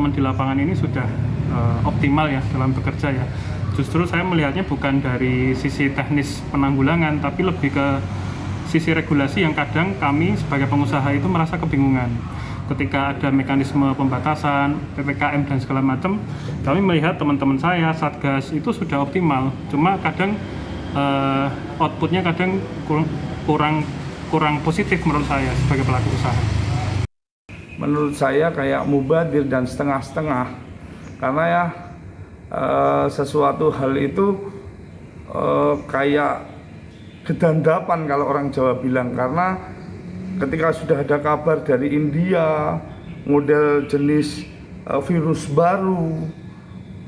teman-teman di lapangan ini sudah optimal ya dalam bekerja ya. Justru saya melihatnya bukan dari sisi teknis penanggulangan, tapi lebih ke sisi regulasi yang kadang kami sebagai pengusaha itu merasa kebingungan. Ketika ada mekanisme pembatasan, PPKM dan segala macam, kami melihat teman-teman saya, Satgas itu sudah optimal. Cuma kadang outputnya kadang kurang positif menurut saya sebagai pelaku usaha. Menurut saya kayak mubadir dan setengah-setengah. Karena ya sesuatu hal itu kayak gedandapan kalau orang Jawa bilang, karena ketika sudah ada kabar dari India model jenis virus baru,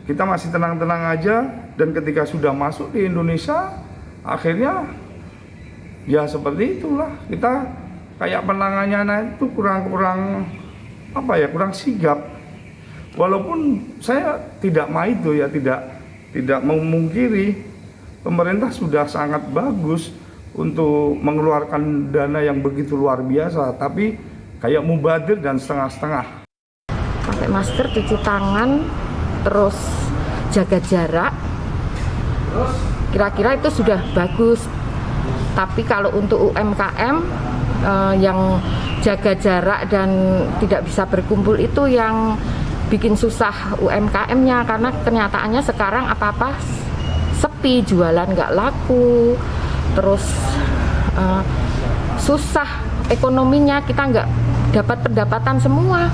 kita masih tenang-tenang aja, dan ketika sudah masuk di Indonesia akhirnya ya seperti itulah, kita kayak penanganannya itu kurang sigap. Walaupun saya tidak mau itu ya, tidak memungkiri pemerintah sudah sangat bagus untuk mengeluarkan dana yang begitu luar biasa, tapi kayak mubadir dan setengah-setengah. Pakai masker, cuci tangan, terus jaga jarak, kira-kira itu sudah bagus. Tapi kalau untuk UMKM yang jaga jarak dan tidak bisa berkumpul, itu yang bikin susah UMKM-nya, karena kenyataannya sekarang apa-apa sepi, jualan nggak laku, terus susah ekonominya, kita nggak dapat pendapatan semua.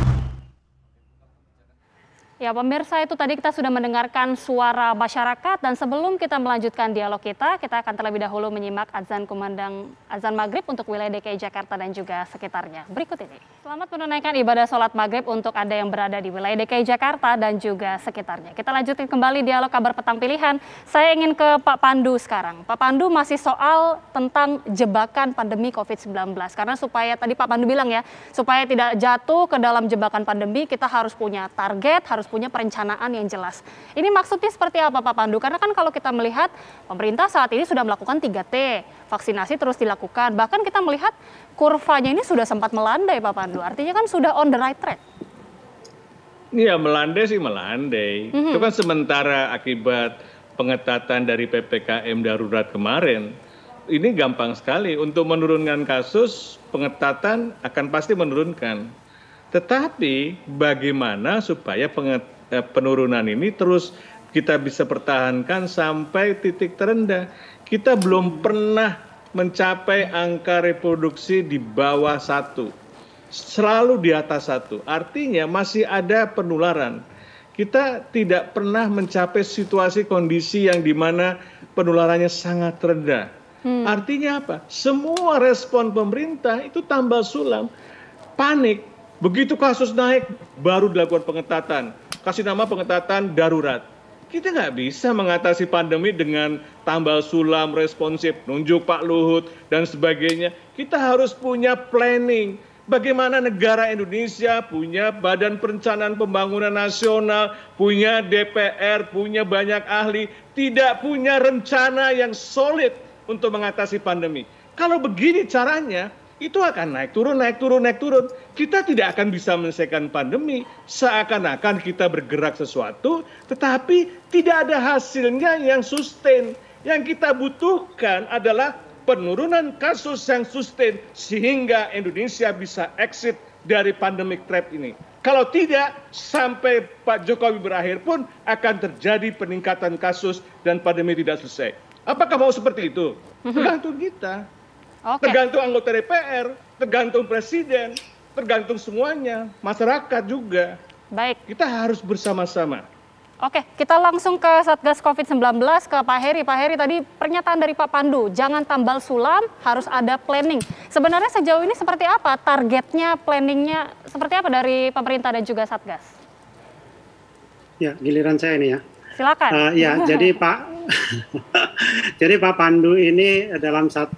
Ya pemirsa, itu tadi kita sudah mendengarkan suara masyarakat, dan sebelum kita melanjutkan dialog kita akan terlebih dahulu menyimak azan kumandang azan maghrib untuk wilayah DKI Jakarta dan juga sekitarnya. Berikut ini. Selamat menunaikan ibadah sholat maghrib untuk Anda yang berada di wilayah DKI Jakarta dan juga sekitarnya. Kita lanjutkan kembali dialog kabar petang pilihan. Saya ingin ke Pak Pandu sekarang. Pak Pandu, masih soal tentang jebakan pandemi COVID-19. Karena supaya tadi Pak Pandu bilang ya, supaya tidak jatuh ke dalam jebakan pandemi, kita harus punya target, harus punya perencanaan yang jelas. Ini maksudnya seperti apa Pak Pandu? Karena kan kalau kita melihat pemerintah saat ini sudah melakukan 3T, vaksinasi terus dilakukan. Bahkan kita melihat kurvanya ini sudah sempat melandai Pak Pandu. Artinya kan sudah on the right track. Iya, melandai sih melandai. Itu kan sementara akibat pengetatan dari PPKM darurat kemarin. Ini gampang sekali untuk menurunkan kasus, pengetatan akan pasti menurunkan. Tetapi bagaimana supaya penurunan ini terus kita bisa pertahankan sampai titik terendah. Kita belum pernah mencapai angka reproduksi di bawah 1. Selalu di atas 1. Artinya masih ada penularan. Kita tidak pernah mencapai situasi kondisi yang dimana penularannya sangat rendah. Artinya apa? Semua respon pemerintah itu tambal sulam, panik. Begitu kasus naik, baru dilakukan pengetatan. Kasih nama pengetatan darurat. Kita nggak bisa mengatasi pandemi dengan tambal sulam, responsif, nunjuk Pak Luhut, dan sebagainya. Kita harus punya planning. Bagaimana negara Indonesia punya Badan Perencanaan Pembangunan Nasional, punya DPR, punya banyak ahli, tidak punya rencana yang solid untuk mengatasi pandemi. Kalau begini caranya, itu akan naik turun, naik turun, naik turun. Kita tidak akan bisa menyelesaikan pandemi. Seakan-akan kita bergerak sesuatu, tetapi tidak ada hasilnya yang sustain. Yang kita butuhkan adalah penurunan kasus yang sustain, sehingga Indonesia bisa exit dari pandemic trap ini. Kalau tidak, sampai Pak Jokowi berakhir pun akan terjadi peningkatan kasus dan pandemi tidak selesai. Apakah mau seperti itu? Tergantung kita. Tergantung anggota DPR, tergantung presiden, tergantung semuanya, masyarakat juga. Baik. Kita harus bersama-sama. Oke, kita langsung ke Satgas COVID-19, ke Pak Heri. Pak Heri, tadi pernyataan dari Pak Pandu, jangan tambal sulam, harus ada planning. Sebenarnya sejauh ini seperti apa targetnya, planningnya, seperti apa dari pemerintah dan juga Satgas? Ya, giliran saya ini ya. Silakan. Jadi Pak Pandu ini dalam 1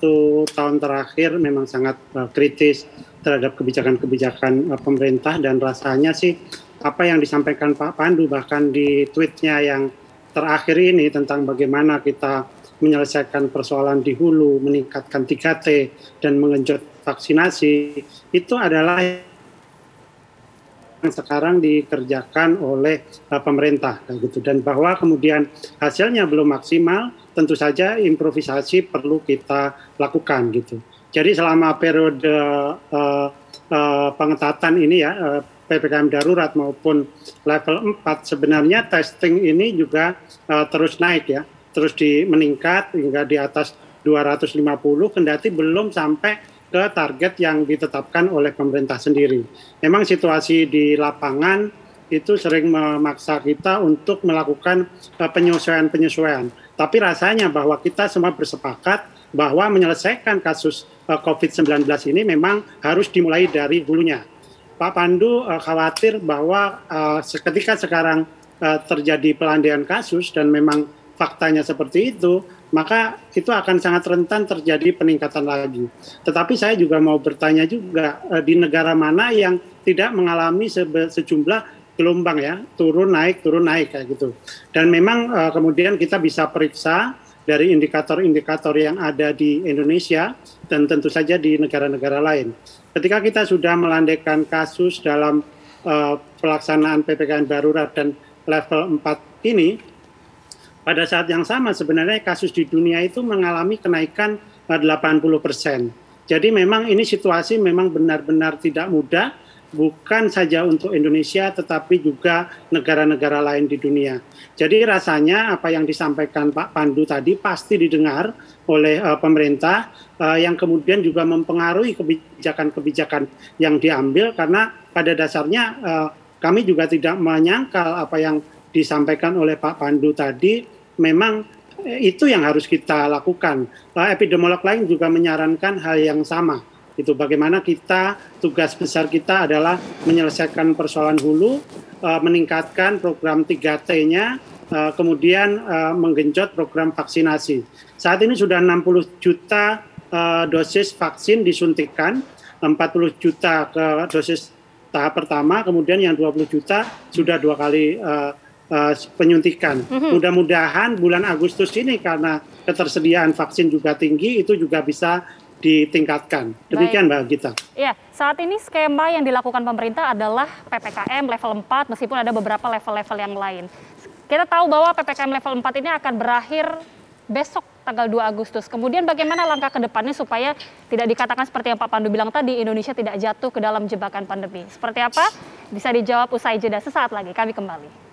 tahun terakhir memang sangat kritis terhadap kebijakan-kebijakan pemerintah, dan rasanya sih apa yang disampaikan Pak Pandu bahkan di tweetnya yang terakhir ini tentang bagaimana kita menyelesaikan persoalan di hulu, meningkatkan 3T dan mengenjot vaksinasi, itu adalah sekarang dikerjakan oleh pemerintah gitu, dan bahwa kemudian hasilnya belum maksimal, tentu saja improvisasi perlu kita lakukan gitu. Jadi selama periode pengetatan ini ya, PPKM darurat maupun level 4, sebenarnya testing ini juga terus naik ya, terus meningkat hingga di atas 250, kendati belum sampai ke target yang ditetapkan oleh pemerintah sendiri. Memang situasi di lapangan itu sering memaksa kita untuk melakukan penyesuaian-penyesuaian. Tapi rasanya bahwa kita semua bersepakat bahwa menyelesaikan kasus COVID-19 ini memang harus dimulai dari hulunya. Pak Pandu khawatir bahwa ketika sekarang terjadi pelandaian kasus dan memang faktanya seperti itu, maka itu akan sangat rentan terjadi peningkatan lagi. Tetapi saya juga mau bertanya juga, di negara mana yang tidak mengalami sejumlah gelombang ya, turun naik kayak gitu. Dan memang kemudian kita bisa periksa dari indikator-indikator yang ada di Indonesia dan tentu saja di negara-negara lain. Ketika kita sudah melandaikan kasus dalam pelaksanaan PPKM darurat dan level 4 ini, pada saat yang sama sebenarnya kasus di dunia itu mengalami kenaikan 80%. Jadi memang ini situasi memang benar-benar tidak mudah, bukan saja untuk Indonesia tetapi juga negara-negara lain di dunia. Jadi rasanya apa yang disampaikan Pak Pandu tadi pasti didengar oleh pemerintah yang kemudian juga mempengaruhi kebijakan-kebijakan yang diambil, karena pada dasarnya kami juga tidak menyangkal apa yang disampaikan oleh Pak Pandu tadi, memang itu yang harus kita lakukan. Epidemiolog lain juga menyarankan hal yang sama. Itu bagaimana kita, tugas besar kita adalah menyelesaikan persoalan hulu, meningkatkan program 3T-nya, kemudian menggenjot program vaksinasi. Saat ini sudah 60 juta dosis vaksin disuntikan, 40 juta ke dosis tahap pertama, kemudian yang 20 juta sudah 2 kali penyuntikan. Mudah-mudahan bulan Agustus ini karena ketersediaan vaksin juga tinggi, itu juga bisa ditingkatkan. Demikian Mbak Gita. Ya, saat ini skema yang dilakukan pemerintah adalah PPKM level 4 meskipun ada beberapa level-level yang lain. Kita tahu bahwa PPKM level 4 ini akan berakhir besok tanggal 2 Agustus. Kemudian bagaimana langkah ke depannya supaya tidak dikatakan seperti yang Pak Pandu bilang tadi, Indonesia tidak jatuh ke dalam jebakan pandemi. Seperti apa? Bisa dijawab usai jeda sesaat lagi. Kami kembali.